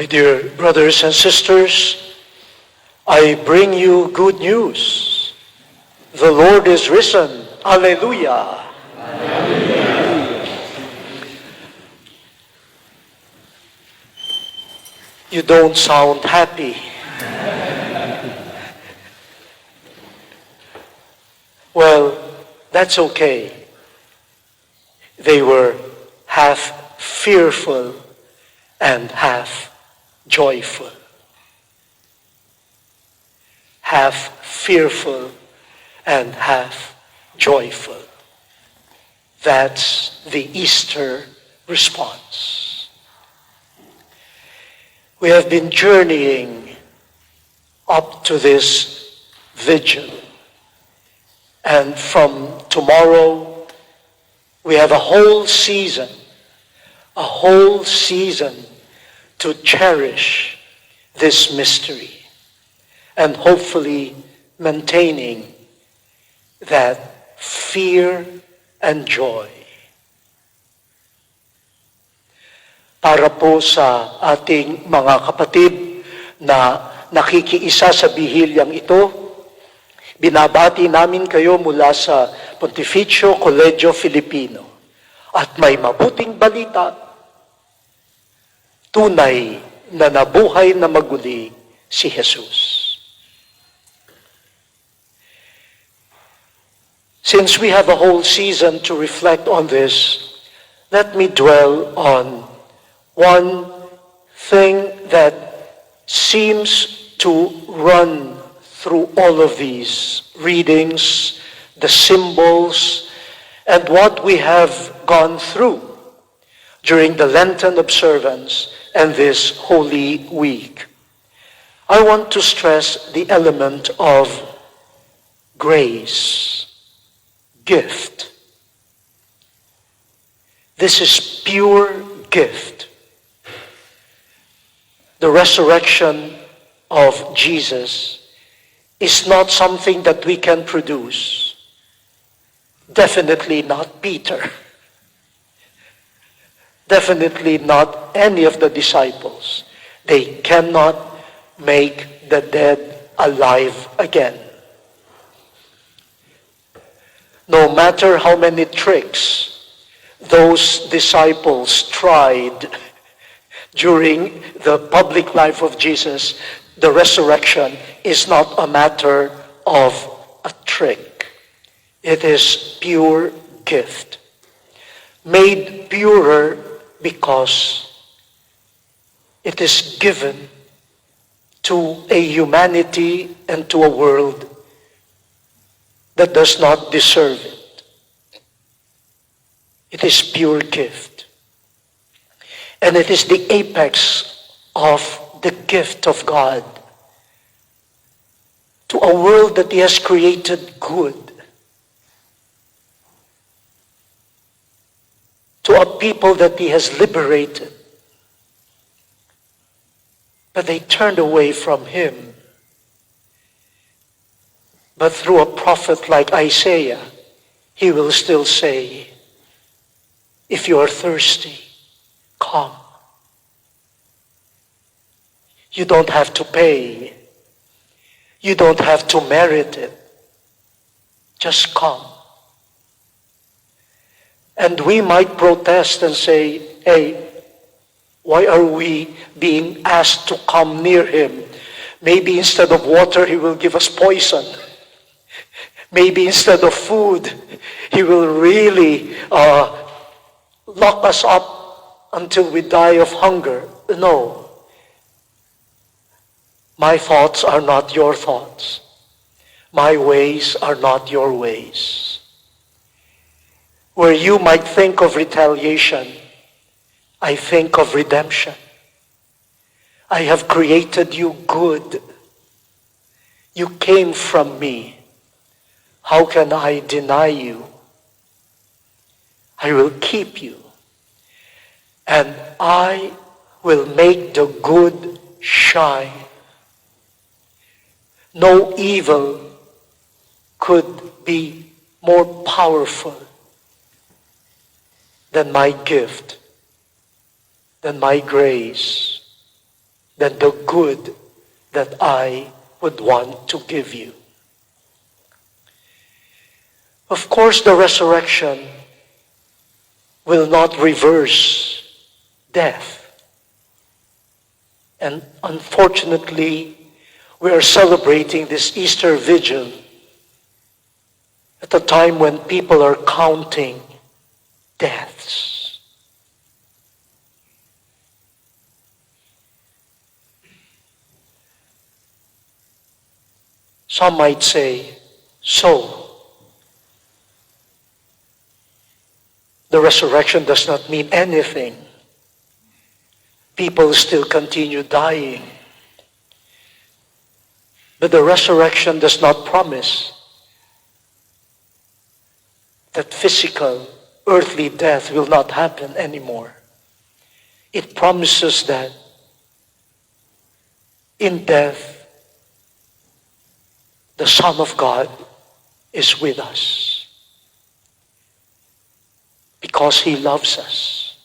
My dear brothers and sisters, I bring you good news. The Lord is risen. Alleluia. Alleluia. You don't sound happy. Well, that's okay. They were half fearful and half joyful. Half fearful and half joyful. That's the Easter response. We have been journeying up to this vigil. And from tomorrow, we have a whole season to cherish this mystery and hopefully maintaining that fear and joy. Para po sa ating mga kapatid na nakikiisa sa bihilyang ito, binabati namin kayo mula sa Pontificio Collegio Filipino. At may mabuting balita, tunay na nabuhay na maguli si Jesus. Since we have a whole season to reflect on this, let me dwell on one thing that seems to run through all of these readings, the symbols, and what we have gone through during the Lenten observance and this Holy Week. I want to stress the element of grace, gift. This is pure gift. The resurrection of Jesus is not something that we can produce. Definitely not Peter. Definitely not any of the disciples. They cannot make the dead alive again. No matter how many tricks those disciples tried during the public life of Jesus, the resurrection is not a matter of a trick. It is pure gift. Made purer because it is given to a humanity and to a world that does not deserve it. It is pure gift. And it is the apex of the gift of God to a world that He has created good, to a people that He has liberated. But they turned away from Him. But through a prophet like Isaiah, He will still say, if you are thirsty, come. You don't have to pay. You don't have to merit it. Just come. And we might protest and say, hey, why are we being asked to come near Him? Maybe instead of water, He will give us poison. Maybe instead of food, He will really lock us up until we die of hunger. No. My thoughts are not your thoughts. My ways are not your ways. Where you might think of retaliation, I think of redemption. I have created you good. You came from me. How can I deny you? I will keep you. And I will make the good shine. No evil could be more powerful than my gift, than my grace, than the good that I would want to give you. Of course, the resurrection will not reverse death. And unfortunately, we are celebrating this Easter Vigil at a time when people are counting deaths. Some might say, so, the resurrection does not mean anything. People still continue dying. But the resurrection does not promise that physical, earthly death will not happen anymore. It promises that in death, the Son of God is with us because He loves us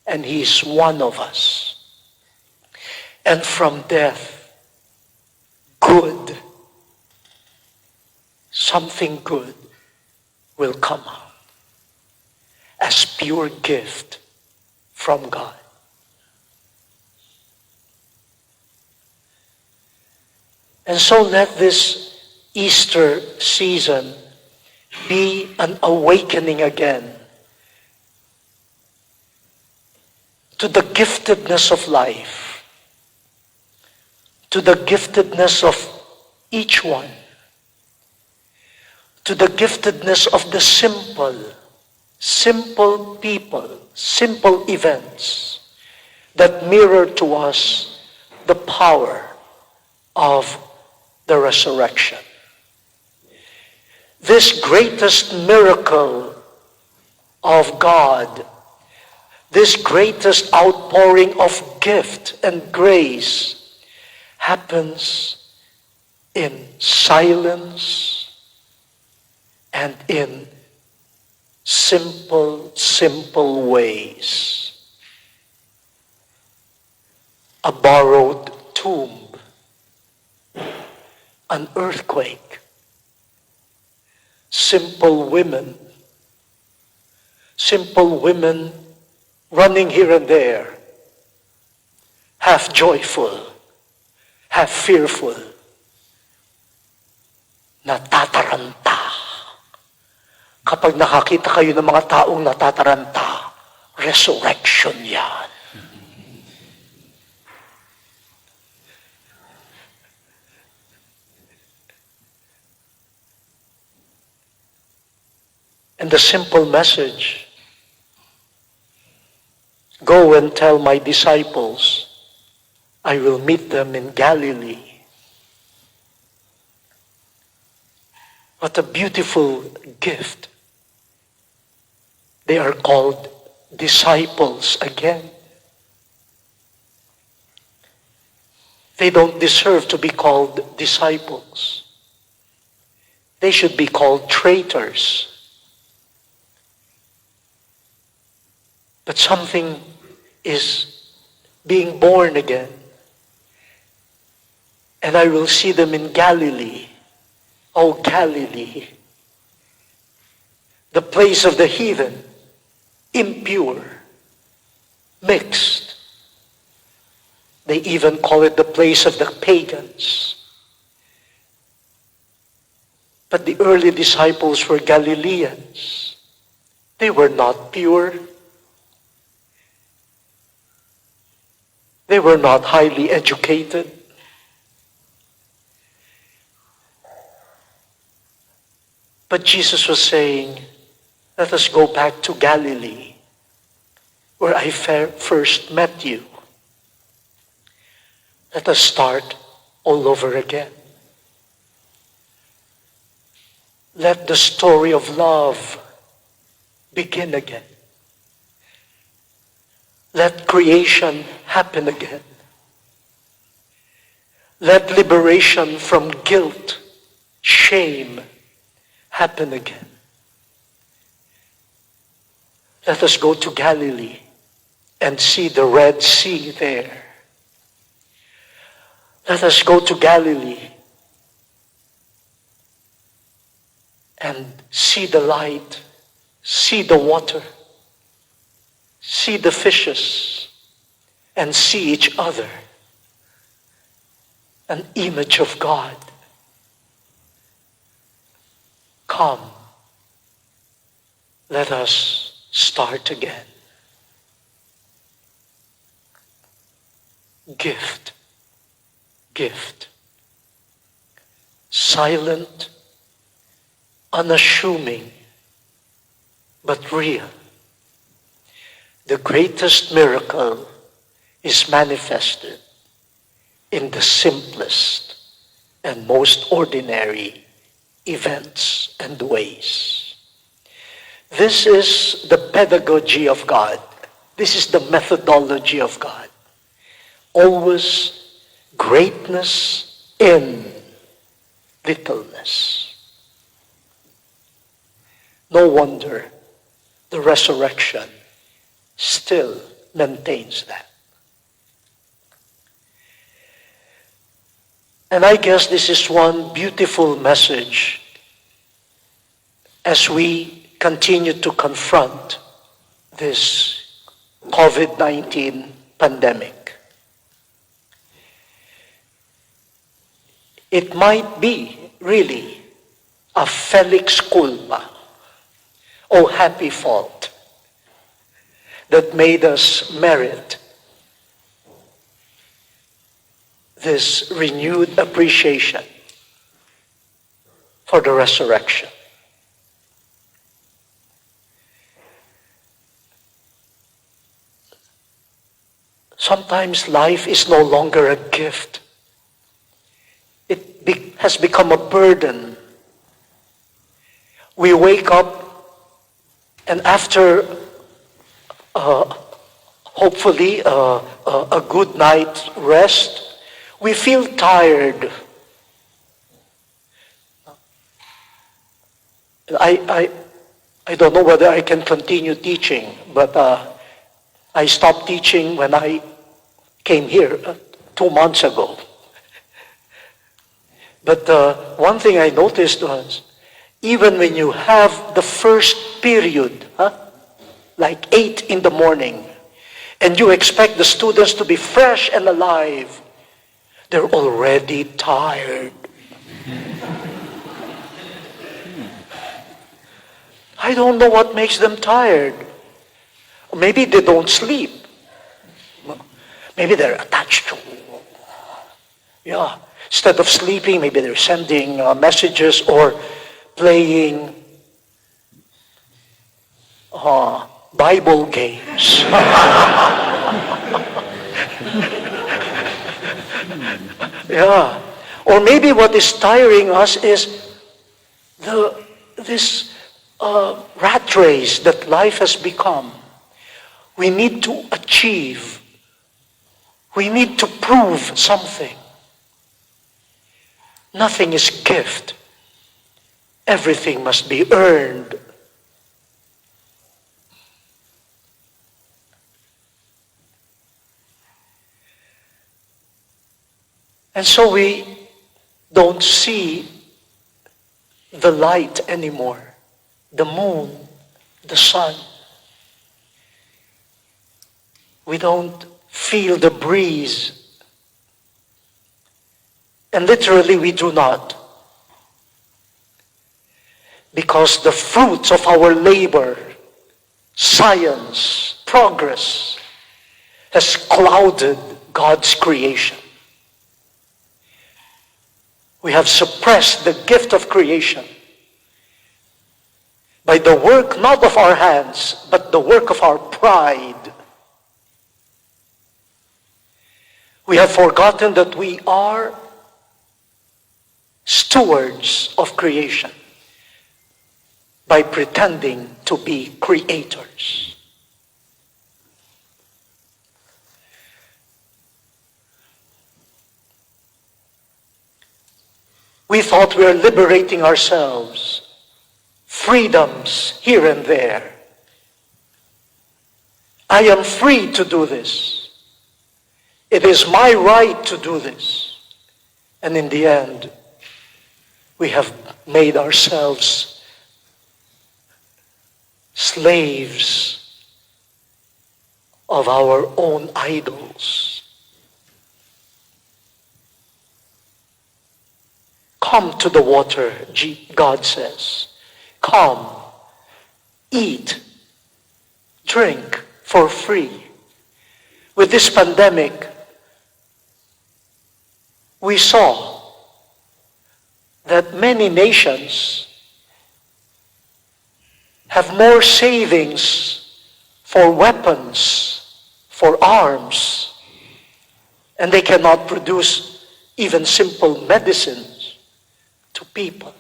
and He is one of us. And from death, good, something good will come out as pure gift from God. And so let this Easter season be an awakening again to the giftedness of life, to the giftedness of each one, to the giftedness of the simple people, simple events that mirror to us the power of the resurrection. This greatest miracle of God, this greatest outpouring of gift and grace happens in silence and in simple ways. A borrowed tomb, an earthquake, simple women running here and there, half joyful, half fearful, natataranta. Kapag nakakita kayo ng mga taong natataranta, resurrection yan. And the simple message, go and tell my disciples, I will meet them in Galilee. What a beautiful gift. They are called disciples again. They don't deserve to be called disciples. They should be called traitors. But something is being born again. And I will see them in Galilee. Oh, Galilee, the place of the heathen, impure, mixed. They even call it the place of the pagans. But the early disciples were Galileans. They were not pure. They were not highly educated. But Jesus was saying, let us go back to Galilee, where I first met you. Let us start all over again. Let the story of love begin again. Let creation happen again. Let liberation from guilt, shame, happen again. Let us go to Galilee and see the Red Sea there. Let us go to Galilee and see the light, see the water, see the fishes, and see each other. An image of God. Come, let us start again. Gift, gift. Silent, unassuming, but real. The greatest miracle is manifested in the simplest and most ordinary events and ways. This is the pedagogy of God. This is the methodology of God. Always greatness in littleness. No wonder the resurrection still maintains that. And I guess this is one beautiful message as we continue to confront this COVID-19 pandemic. It might be really a felix culpa, oh happy fault, that made us merit this renewed appreciation for the resurrection. Sometimes life is no longer a gift. It has become a burden. We wake up and after hopefully a good night's rest, we feel tired. I don't know whether I can continue teaching, but I stopped teaching when I came here 2 months ago. But one thing I noticed was, even when you have the first period, like 8 in the morning, and you expect the students to be fresh and alive, they're already tired. I don't know what makes them tired. Maybe they don't sleep. Maybe they're attached to, instead of sleeping, maybe they're sending messages or playing Bible games. Yeah. Or maybe what is tiring us is this rat race that life has become. We need to achieve. We need to prove something. Nothing is gift. Everything must be earned. And so we don't see the light anymore, the moon, the sun. We don't feel the breeze. And literally we do not. Because the fruits of our labor, science, progress, has clouded God's creation. We have suppressed the gift of creation by the work not of our hands, but the work of our pride. We have forgotten that we are stewards of creation by pretending to be creators. We thought we were liberating ourselves, freedoms here and there. I am free to do this. It is my right to do this. And in the end, we have made ourselves slaves of our own idols. Come to the water, God says. Come, eat, drink for free. With this pandemic, we saw that many nations have more savings for weapons, for arms, and they cannot produce even simple medicines to people.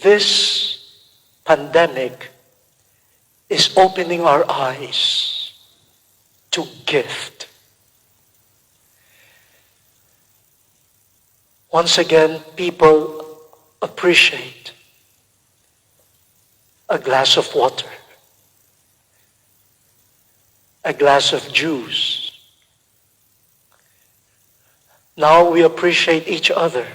This pandemic is opening our eyes to gift. Once again, people appreciate a glass of water, a glass of juice. Now we appreciate each other.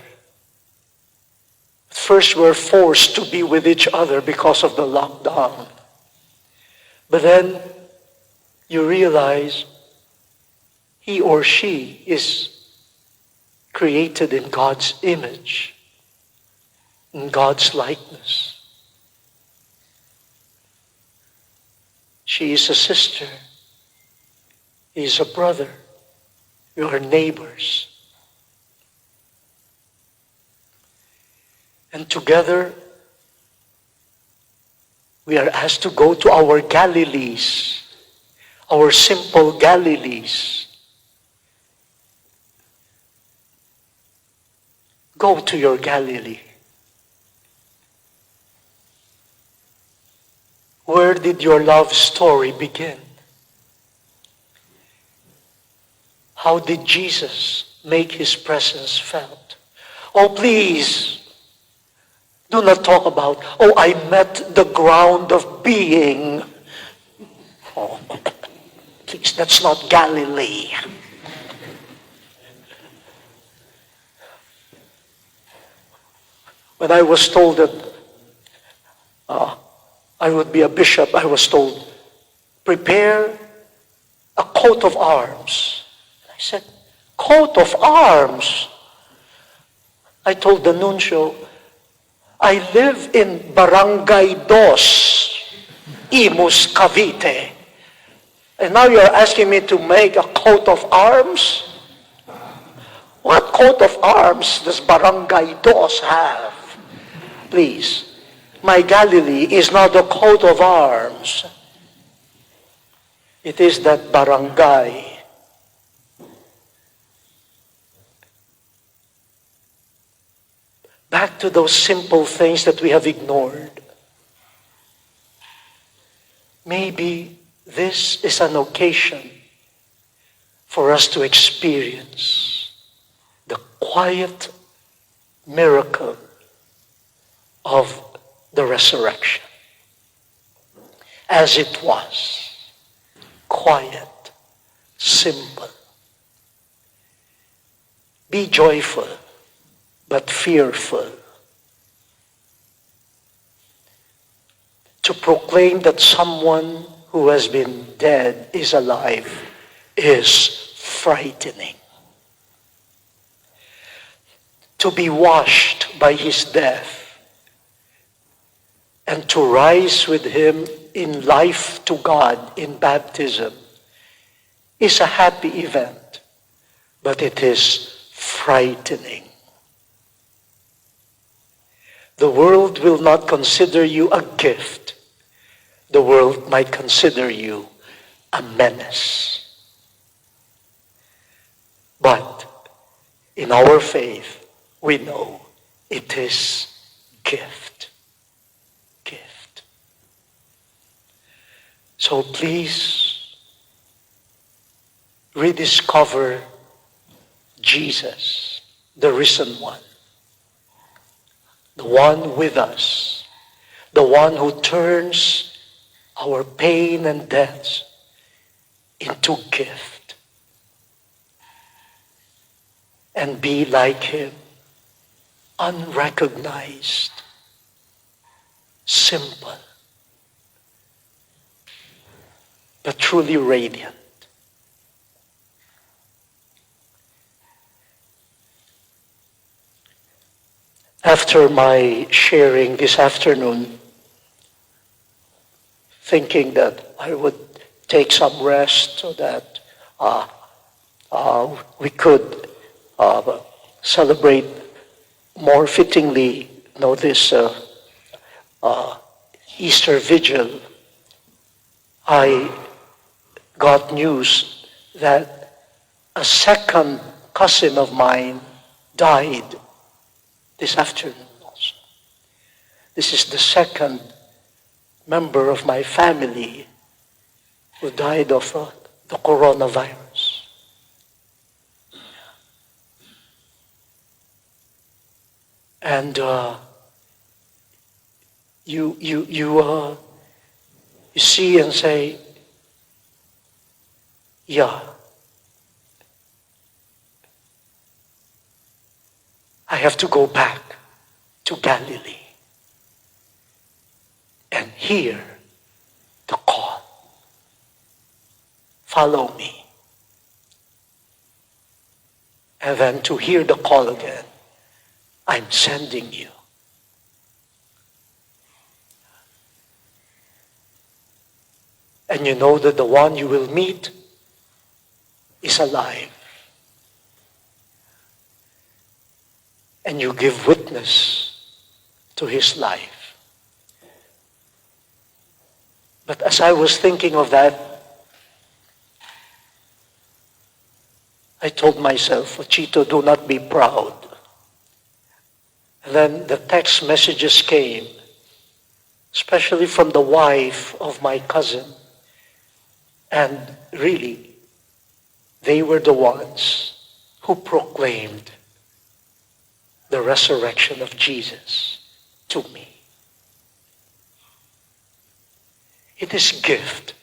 First, we're forced to be with each other because of the lockdown. But then you realize he or she is created in God's image, in God's likeness. She is a sister. He is a brother. You are neighbors. And together, we are asked to go to our Galilees, our simple Galilees. Go to your Galilee. Where did your love story begin? How did Jesus make his presence felt? Oh, please, do not talk about, oh, I met the ground of being. Oh, please, that's not Galilee. When I was told that I would be a bishop, I was told, prepare a coat of arms. I said, coat of arms? I told the nuncio, I live in Barangay Dos, Imus, Cavite. And now you're asking me to make a coat of arms? What coat of arms does Barangay Dos have? Please, my Galilee is not a coat of arms. It is that barangay. Back to those simple things that we have ignored. Maybe this is an occasion for us to experience the quiet miracle of the resurrection. As it was, quiet, simple. Be joyful, but fearful. To proclaim that someone who has been dead is alive is frightening. To be washed by his death and to rise with him in life to God in baptism is a happy event, but it is frightening. The world will not consider you a gift. The world might consider you a menace. But in our faith, we know it is gift. Gift. So please rediscover Jesus, the risen one, the one with us, the one who turns our pain and deaths into gift and be like him, unrecognized, simple, but truly radiant. After my sharing this afternoon, thinking that I would take some rest so that we could celebrate more fittingly, this Easter Vigil, I got news that a second cousin of mine died this afternoon also. This is the second member of my family who died of the coronavirus. And you see and say, yeah, I have to go back to Galilee and hear the call. Follow me. And then to hear the call again, I'm sending you. And you know that the one you will meet is alive. And you give witness to his life. But as I was thinking of that, I told myself, Chito, do not be proud. And then the text messages came, especially from the wife of my cousin. And really, they were the ones who proclaimed the resurrection of Jesus to me. It is a gift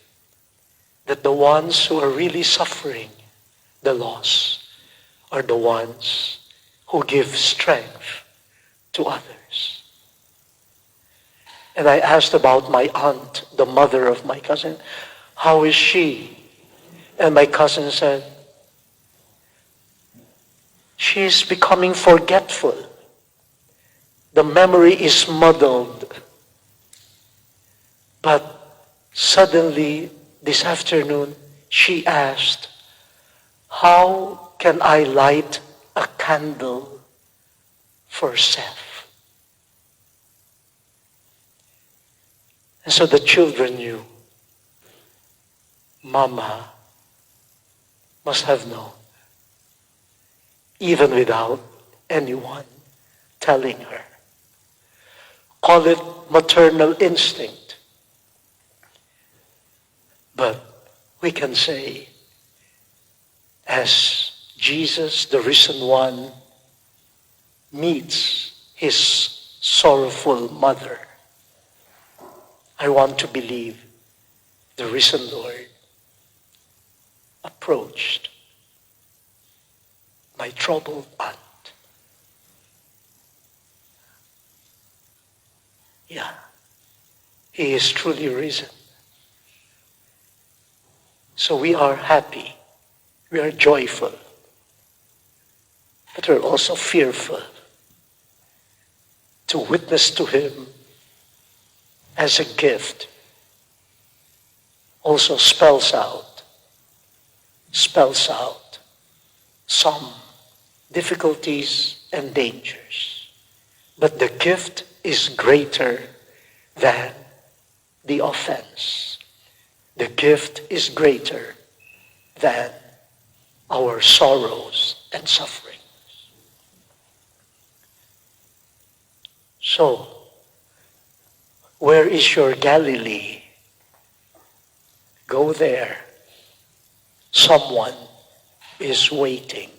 that the ones who are really suffering the loss are the ones who give strength to others. And I asked about my aunt, the mother of my cousin, how is she? And my cousin said, she is becoming forgetful. The memory is muddled. But suddenly, this afternoon, she asked, how can I light a candle for Seth? And so the children knew, Mama must have known, even without anyone telling her. Call it maternal instinct. But we can say, as Jesus, the risen one, meets his sorrowful mother, I want to believe the risen Lord approached my troubled aunt. Yeah, he is truly risen. So we are happy, we are joyful, but we're also fearful to witness to him as a gift also spells out some difficulties and dangers. But the gift is greater than the offense. The gift is greater than our sorrows and sufferings. So, where is your Galilee? Go there. Someone is waiting.